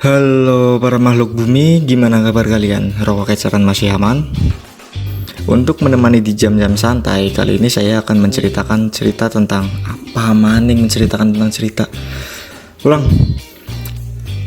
Halo para makhluk bumi, gimana kabar kalian? Rokok eceran masih aman? Untuk menemani di jam-jam santai, kali ini saya akan menceritakan cerita tentang apa maning menceritakan tentang cerita. Ulang.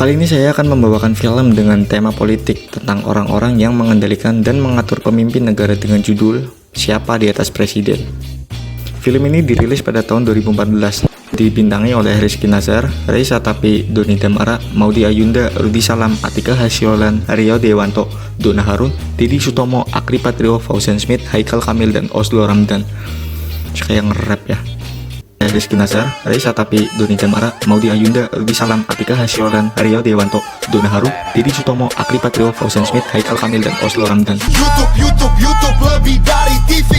Kali ini saya akan membawakan film dengan tema politik tentang orang-orang yang mengendalikan dan mengatur pemimpin negara dengan judul Siapa di Atas Presiden. Film ini dirilis pada tahun 2014. Dibintangi oleh Rizky Nazar, Reisa Tapi, Doni Damara, Maudy Ayunda, Rudi Salam, Atika Hasyolan, Rio Dewanto, Donna Harun, Didi Sutomo, Akri Patrio, Fauzan Smith, Haikal Kamil, dan Oslo Ramdan. Kayak nge-rap ya. Rizky Nazar, Reisa Tapi, Doni Damara, Maudy Ayunda, Rudi Salam, Atika Hasyolan, Rio Dewanto, Donna Harun, Didi Sutomo, Akri Patrio, Fauzan Smith, Haikal Kamil, dan Oslo Ramdan. YouTube lebih dari TV.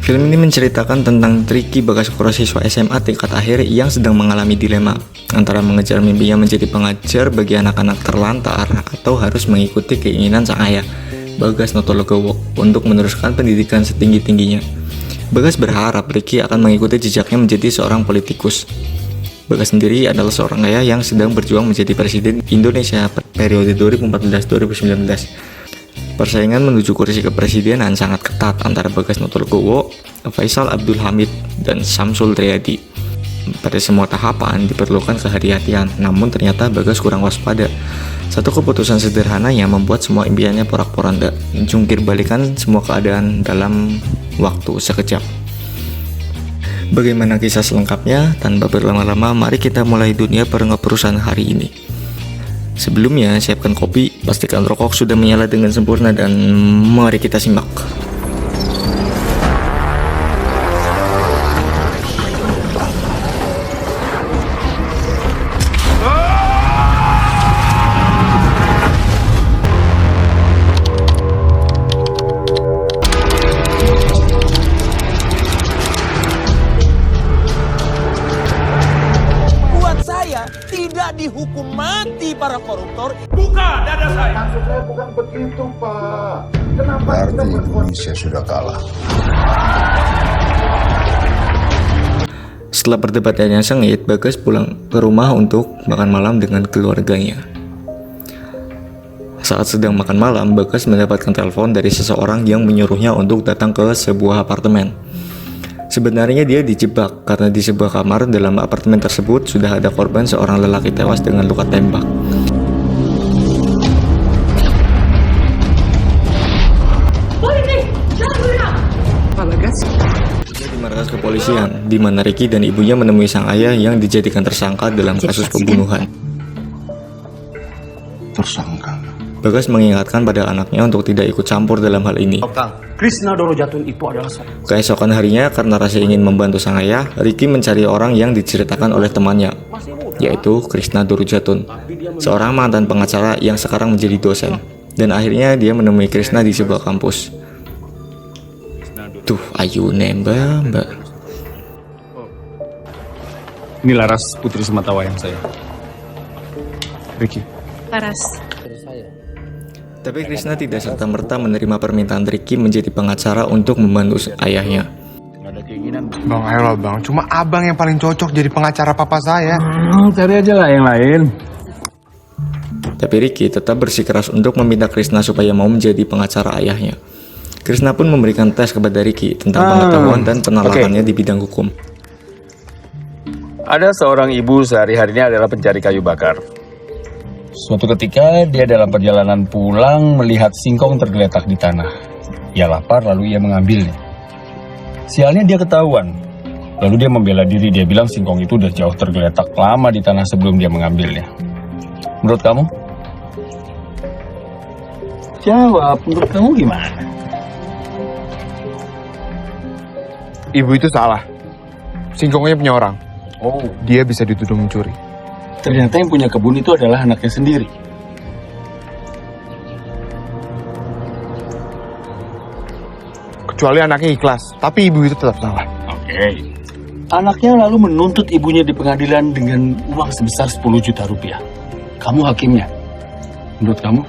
Film ini menceritakan tentang Ricky Bagaskoro, siswa SMA tingkat akhir yang sedang mengalami dilema antara mengejar mimpinya menjadi pengajar bagi anak-anak terlantar atau harus mengikuti keinginan sang ayah, Bagas Notologowo, untuk meneruskan pendidikan setinggi-tingginya. Bagas berharap Ricky akan mengikuti jejaknya menjadi seorang politikus. Bagas sendiri adalah seorang ayah yang sedang berjuang menjadi presiden Indonesia periode 2014-2019. Persaingan menuju kursi kepresidenan sangat ketat antara Bagas Notologowo, Faisal Abdul Hamid, dan Samsul Triyadi. Pada semua tahapan diperlukan kehati-hatian, namun ternyata Bagas kurang waspada. Satu keputusan sederhana yang membuat semua impiannya porak-poranda, jungkir balikan semua keadaan dalam waktu sekejap. Bagaimana kisah selengkapnya? Tanpa berlama-lama, mari kita mulai dunia perusahaan hari ini. Sebelumnya, siapkan kopi, pastikan rokok sudah menyala dengan sempurna, dan mari kita simak. Buat saya tidak dihukum mati para koruptor. Buka dada saya. Maksud saya bukan begitu, Pak. Kenapa Berarti kita berbuat Indonesia sudah kalah. Setelah perdebatan yang sengit, Bagas pulang ke rumah untuk makan malam dengan keluarganya. Saat sedang makan malam, Bagas mendapatkan telepon dari seseorang yang menyuruhnya untuk datang ke sebuah apartemen. Sebenarnya dia dijebak karena di sebuah kamar dalam apartemen tersebut sudah ada korban seorang lelaki tewas dengan luka tembak. Dia di markas kepolisian, di mana Ricky dan ibunya menemui sang ayah yang dijadikan tersangka dalam kasus pembunuhan. Tersangka. Bagas mengingatkan pada anaknya untuk tidak ikut campur dalam hal ini. Krishna Dorojatun itu adalah seorang. Keesokan harinya, karena rasa ingin membantu sang ayah, Ricky mencari orang yang diceritakan oleh temannya, yaitu Krishna Dorojatun, seorang mantan pengacara yang sekarang menjadi dosen. Dan akhirnya dia menemui Krishna di sebuah kampus. Tuh, ayu mbak. Ini Laras, putri sematawayang saya. Ricky. Laras. Tapi Krishna tidak serta-merta menerima permintaan Ricky menjadi pengacara untuk membantu ayahnya. Gak ada keinginan. Bang, ayolah bang, cuma abang yang paling cocok jadi pengacara papa saya. Cari aja lah yang lain. Tapi Ricky tetap bersikeras untuk meminta Krishna supaya mau menjadi pengacara ayahnya. Krishna pun memberikan tes kepada Ricky tentang pengetahuan dan penalarannya di bidang hukum. Ada seorang ibu sehari-harinya adalah pencari kayu bakar. Suatu ketika dia dalam perjalanan pulang melihat singkong tergeletak di tanah. Ia lapar lalu ia mengambilnya. Sialnya dia ketahuan. Lalu dia membela diri, dia bilang singkong itu udah jauh tergeletak lama di tanah sebelum dia mengambilnya. Menurut kamu? Jawab, menurut kamu gimana? Ibu itu salah. Singkongnya punya orang. Oh, Dia bisa dituduh mencuri. ternyata yang punya kebun itu adalah anaknya sendiri. Kecuali anaknya ikhlas, tapi ibu itu tetap salah. Oke. Anaknya lalu menuntut ibunya di pengadilan dengan uang sebesar 10 juta rupiah. Kamu hakimnya. Menurut kamu?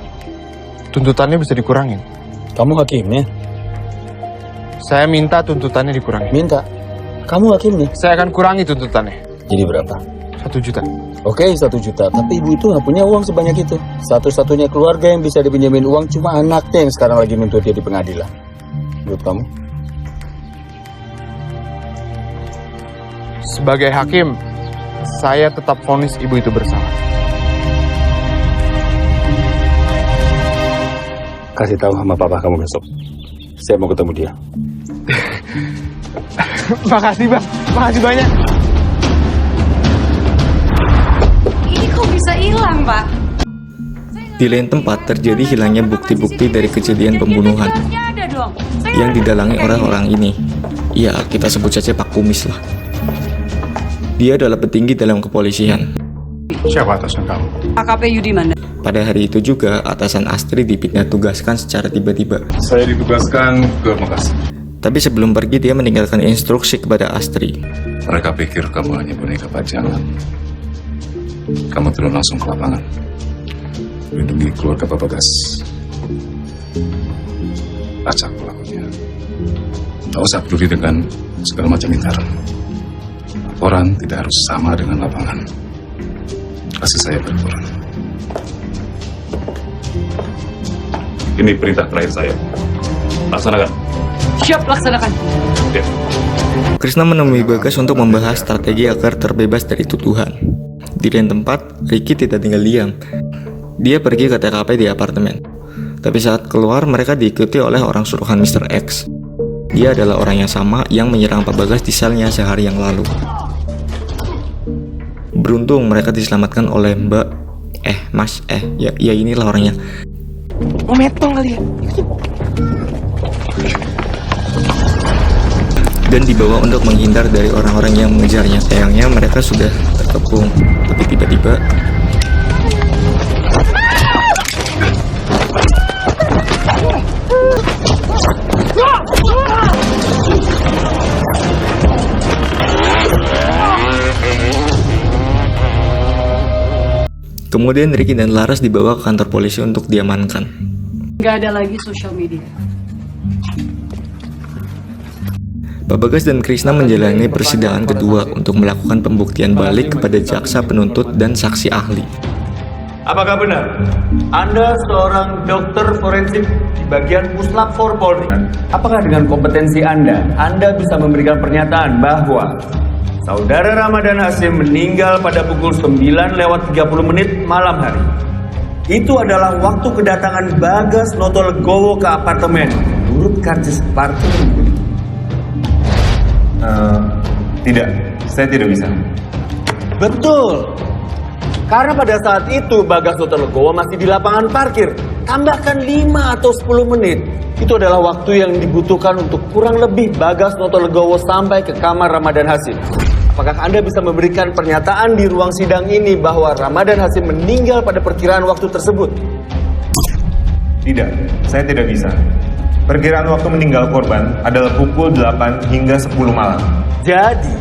Tuntutannya bisa dikurangin. Kamu hakimnya? Saya minta tuntutannya dikurangin. Minta. Kamu hakimnya? Saya akan kurangi tuntutannya. Jadi berapa? 1 juta. Oke, 1 juta. Tapi ibu itu nggak punya uang sebanyak itu. Satu-satunya keluarga yang bisa dipinjemin uang cuma anaknya yang sekarang lagi nuntut dia di pengadilan. Menurut kamu? Sebagai hakim, saya tetap vonis ibu itu bersalah. Kasih tahu sama papa kamu besok. Saya mau ketemu dia. Makasih bang, makasih banyak. Ini kok bisa hilang, Pak? Di lain tempat terjadi hilangnya bukti-bukti dari kejadian pembunuhan Ada dong. yang didalangi orang-orang ini. Ya, kita sebut saja Pak Kumis lah. Dia adalah petinggi dalam kepolisian. Siapa atasan kamu? AKP Yudiman. Pada hari itu juga, atasan Astri dipindah tugaskan secara tiba-tiba. Saya ditugaskan ke Makassar. Tapi sebelum pergi, dia meninggalkan instruksi kepada Astri. Mereka pikir kamu hanya boneka pajangan. Kamu turun langsung ke lapangan. Lindungi keluarga Pak Bagas. Acak pelakunya. Tak usah peduli dengan segala macam inkaran. Laporan tidak harus sama dengan lapangan. Kasih saya berkurang. Ini perintah terakhir saya. Laksanakan. Siap, laksanakan. Ya. Krisna menemui Bagas untuk membahas strategi agar terbebas dari tuduhan. Di lain tempat, Ricky tidak tinggal diam. Dia pergi ke TKP di apartemen. Tapi saat keluar, mereka diikuti oleh orang suruhan Mr. X. Dia adalah orang yang sama yang menyerang Pak Bagas di selnya sehari yang lalu. Beruntung mereka diselamatkan oleh ya inilah orangnya. Oh, metong kali ya. Dan dibawa untuk menghindar dari orang-orang yang mengejarnya. Sayangnya mereka sudah terkepung. Tapi tiba-tiba kemudian Ricky dan Laras dibawa ke kantor polisi untuk diamankan. Nggak ada lagi sosial media. Pak Bagas dan Krisna menjalani persidangan kedua untuk melakukan pembuktian balik kepada jaksa penuntut dan saksi ahli. Apakah benar Anda seorang dokter forensik di bagian Puslap 4 Polri? Apakah dengan kompetensi Anda bisa memberikan pernyataan bahwa Saudara Ramadan Hasyim meninggal pada pukul 9:30 malam hari? Itu adalah waktu kedatangan Bagas Notolegowo ke apartemen menurut karcis parkir. Tidak, saya tidak bisa. Betul. Karena pada saat itu Bagas Notolegowo masih di lapangan parkir. Tambahkan 5 atau 10 menit. Itu adalah waktu yang dibutuhkan untuk kurang lebih Bagas Notolegowo sampai ke kamar Ramadan Hasyim. Apakah Anda bisa memberikan pernyataan di ruang sidang ini bahwa Ramadan Hasyim meninggal pada perkiraan waktu tersebut? Tidak, saya tidak bisa. Perkiraan waktu meninggal korban adalah pukul 8 hingga 10 malam. Jadi,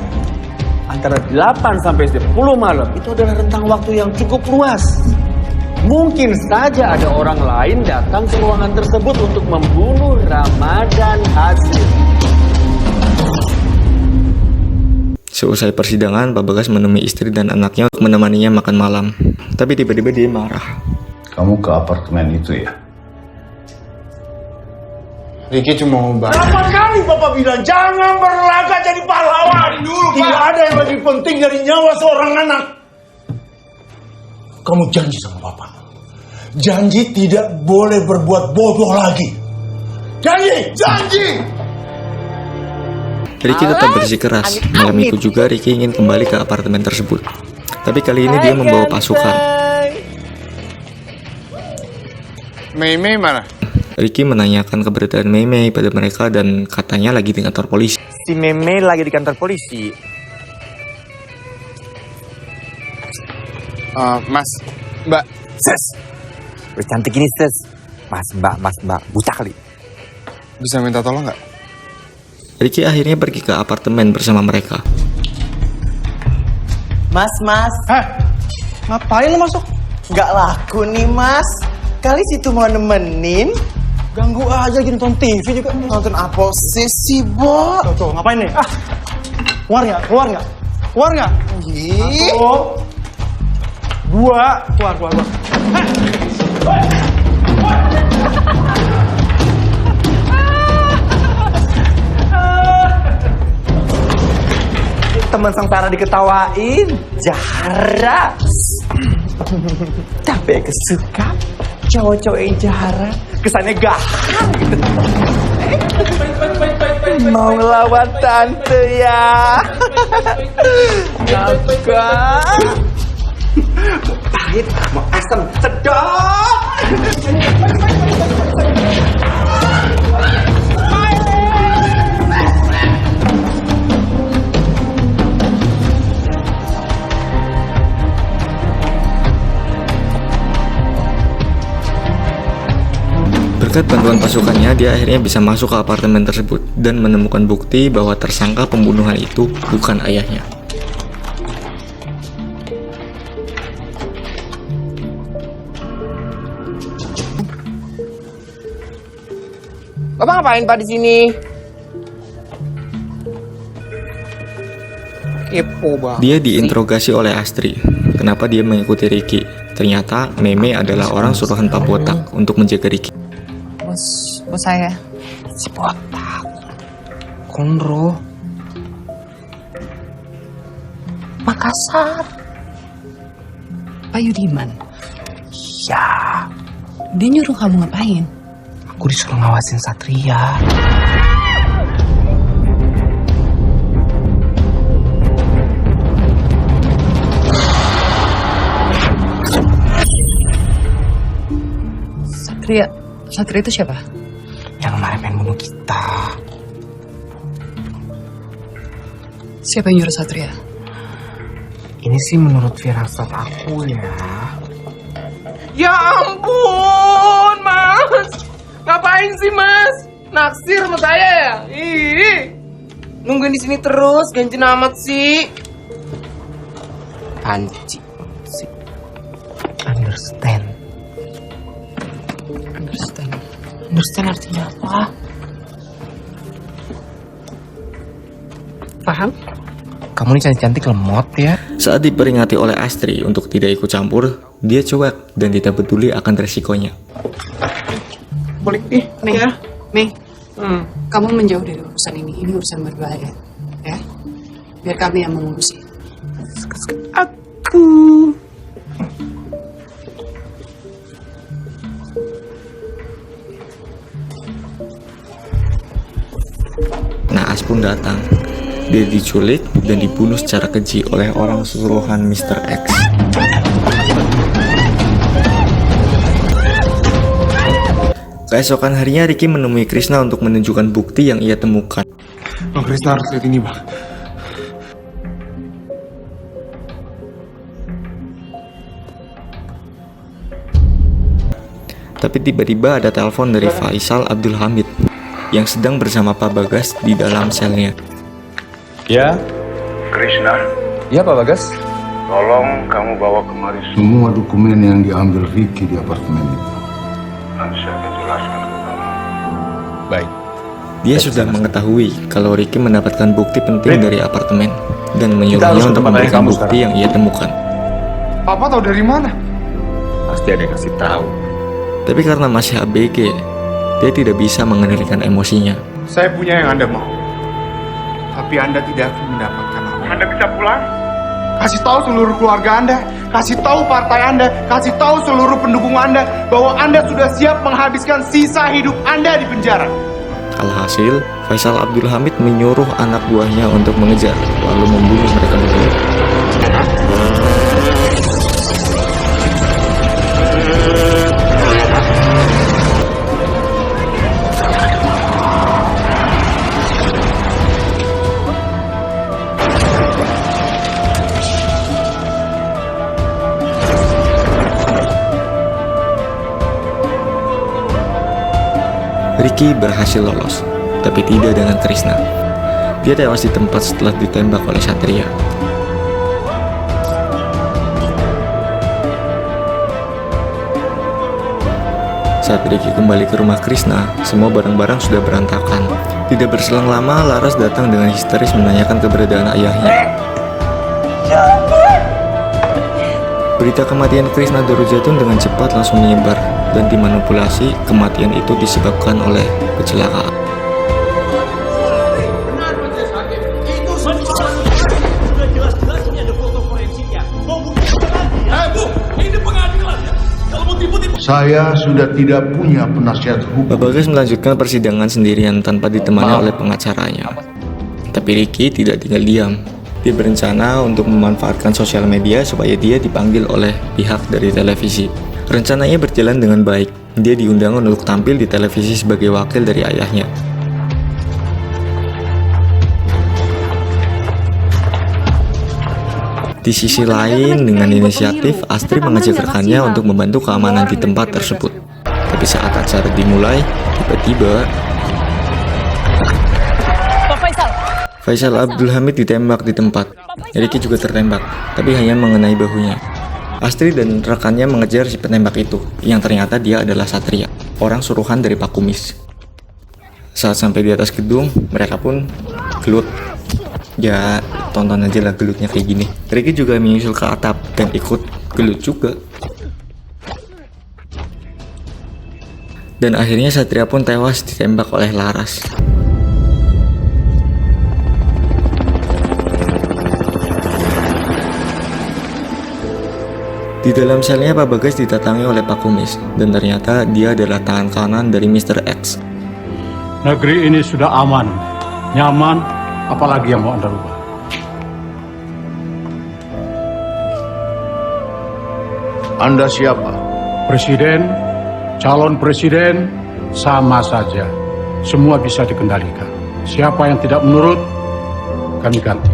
antara 8 sampai 10 malam itu adalah rentang waktu yang cukup luas. Mungkin saja ada orang lain datang ke ruangan tersebut untuk membunuh Ramadan Hasyim. Seusai persidangan, Pak Bagas menemui istri dan anaknya untuk menemaninya makan malam. Tapi tiba-tiba dia marah. Kamu ke apartemen itu ya? Ricky cuma mau bantu. Berapa kali Bapak bilang jangan berlaga jadi pahlawan dulu, Pak. Tidak ada yang lebih penting dari nyawa seorang anak. Kamu janji sama Bapak. Janji tidak boleh berbuat bodoh lagi. Janji, janji. Ricky tetap bersikeras. Malam itu juga Ricky ingin kembali ke apartemen tersebut. Tapi kali ini dia membawa pasukan. Mei mana? Ricky menanyakan keberadaan Mei pada mereka dan katanya lagi di kantor polisi. Si Meme lagi di kantor polisi. Mas, Mbak. Ses. Udah cantik ini, Ses. Mas, Mbak. Buta kali. Bisa minta tolong nggak? Ricky akhirnya pergi ke apartemen bersama mereka. Mas. Hah? Ngapain lu masuk? Nggak laku nih, Mas. Kali situ mau nemenin. Ganggu aja lagi nonton TV juga. Nonton apa sih, Bo? Tuh, ngapain nih? Keluar nggak? Keluar nggak? Ih. 2, keluar. Teman sengsara diketawain. Jahara. Tapi kesuka cowok-cowok yang jahara. Kesannya gahang gitu. Mau ngelawan tante ya? Agak. Pahit, mau asam sedap. Berkat bantuan pasukannya, dia akhirnya bisa masuk ke apartemen tersebut dan menemukan bukti bahwa tersangka pembunuhan itu bukan ayahnya. Bapak ngapain Pak di sini? Kepo banget. Dia diinterogasi oleh Astri. Kenapa dia mengikuti Ricky? Ternyata Meme adalah orang suruhan Pak Botak untuk menjaga Ricky. Bos saya. Si Botak. Konro. Makassar. Pak Yudiman. Ya, Dia nyuruh kamu ngapain? aku disuruh ngawasin Satria. Satria itu siapa? Yang kemarin pengen bunuh kita. Siapa yang nyuruh Satria? Ini sih menurut firasat aku ya. Ya ampun, Mas. Ngapain sih, Mas? Naksir sama saya ya? Ih. Nungguin di sini terus, ganjen amat sih. Panci. Understand. Understand artinya apa? Paham? Kamu ini cantik-cantik lemot ya. Saat diperingati oleh Astri untuk tidak ikut campur, dia cuek dan tidak peduli akan resikonya. Boleh Mei, kamu menjauh dari urusan ini. Ini urusan berbahaya, ya. Biar kami yang mengurusi. Aku. Naas pun datang. Dia diculik dan dibunuh secara keji oleh orang suruhan Mr. X. Keesokan harinya Ricky menemui Krishna untuk menunjukkan bukti yang ia temukan. Bang Krishna harus lihat ini, Bang. Tapi tiba-tiba ada telepon dari Faisal Abdul Hamid yang sedang bersama Pak Bagas di dalam selnya. Ya, Krishna, iya Pak Bagas. tolong kamu bawa kemari Semua dokumen yang diambil Ricky di apartemen itu. dan saya akan jelaskan ke kamu. Baik. Dia sudah mengetahui kalau Ricky mendapatkan bukti penting dari apartemen dan menyuruhnya untuk memberikan bukti yang ia temukan. Papa tahu dari mana? Pasti ada yang kasih tahu. Tapi karena masih ABG, dia tidak bisa mengendalikan emosinya. Saya punya yang Anda mau. Tapi Anda tidak akan mendapatkan apa. Anda bisa pulang? Kasih tahu seluruh keluarga Anda, kasih tahu partai Anda, kasih tahu seluruh pendukung Anda bahwa Anda sudah siap menghabiskan sisa hidup Anda di penjara. Alhasil, Faisal Abdul Hamid menyuruh anak buahnya untuk mengejar, lalu membunuh mereka berdua. Ricky berhasil lolos, tapi tidak dengan Krishna. Dia tewas di tempat setelah ditembak oleh Satria. Saat Ricky kembali ke rumah Krishna, semua barang-barang sudah berantakan. Tidak berselang lama, Laras datang dengan histeris menanyakan keberadaan ayahnya. Berita kematian Krishna Dorojatun dengan cepat langsung menyebar dan dimanipulasi kematian itu disebabkan oleh kecelakaan. Saya sudah tidak punya penasihat hukum. Pak Bagas melanjutkan persidangan sendirian tanpa ditemani oleh pengacaranya. Tapi Ricky tidak tinggal diam. Dia berencana untuk memanfaatkan sosial media supaya dia dipanggil oleh pihak dari televisi. Rencananya berjalan dengan baik. Dia diundang untuk tampil di televisi sebagai wakil dari ayahnya. Di sisi lain, dengan inisiatif, Astrid mengajak rekannya untuk membantu keamanan di tempat tersebut. Tapi saat acara dimulai, tiba-tiba Faisal Abdul Hamid ditembak di tempat. Ricky juga tertembak, tapi hanya mengenai bahunya. Astrid dan rekannya mengejar si penembak itu, yang ternyata dia adalah Satria, orang suruhan dari Pak Kumis. Saat sampai di atas gedung, mereka pun gelut. Ya, tonton aja lah gelutnya kayak gini. Ricky juga menyusul ke atap dan ikut gelut juga. Dan akhirnya Satria pun tewas ditembak oleh Laras. Di dalam selnya Pak Bagas ditatangi oleh Pak Kumis, dan ternyata dia adalah tangan kanan dari Mr. X. Negeri ini sudah aman, nyaman, apalagi yang mau Anda rubah? Anda siapa? Presiden, calon presiden, sama saja. Semua bisa dikendalikan. Siapa yang tidak menurut, kami ganti.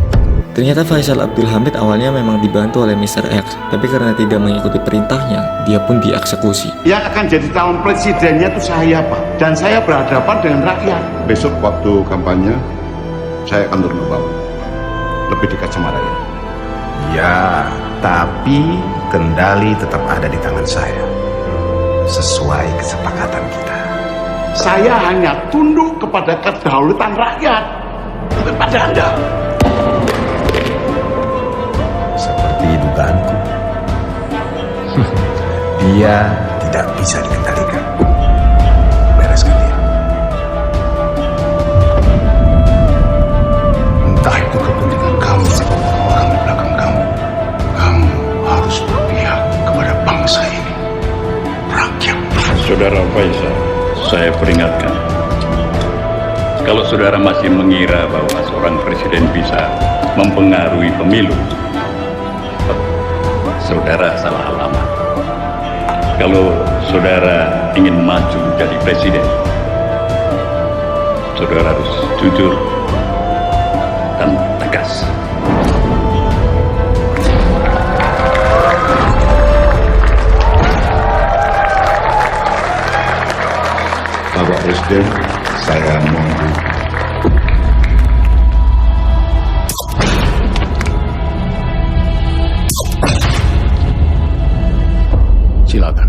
Ternyata Faisal Abdul Hamid awalnya memang dibantu oleh Mr. X, tapi karena tidak mengikuti perintahnya, dia pun dieksekusi. Yang akan jadi calon presidennya itu saya, Pak. Dan saya berhadapan dengan rakyat. Besok waktu kampanye, saya akan turun ke bawah. Lebih dekat sama rakyat. Ya, tapi kendali tetap ada di tangan saya. Sesuai kesepakatan kita. Saya hanya tunduk kepada kedaulatan rakyat. Bukan pada Anda. Seperti dugaanku. Dia tidak bisa dikendalikan. Bereskan dia. Entah itu kepentingan kamu atau orang di belakang kamu. Kamu harus berpihak kepada bangsa ini. Rakyat. Saudara Faisal, saya peringatkan. Kalau saudara masih mengira bahwa seorang presiden bisa mempengaruhi pemilu, saudara salah alamat. Kalau saudara ingin maju jadi presiden, saudara harus jujur dan tegas. Bapak Presiden, saya mohon. Silakan.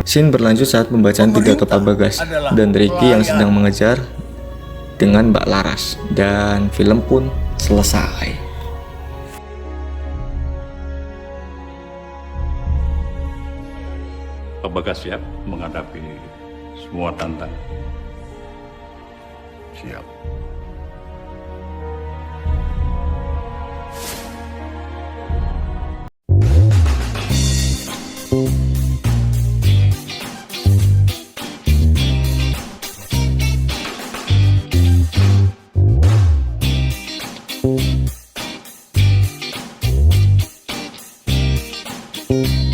Scene berlanjut saat pembacaan pidato Pak Bagas dan Ricky yang sedang mengejar dengan Mbak Laras, dan film pun selesai. Pak Bagas siap menghadapi semua tantangan. Siap. Thank you.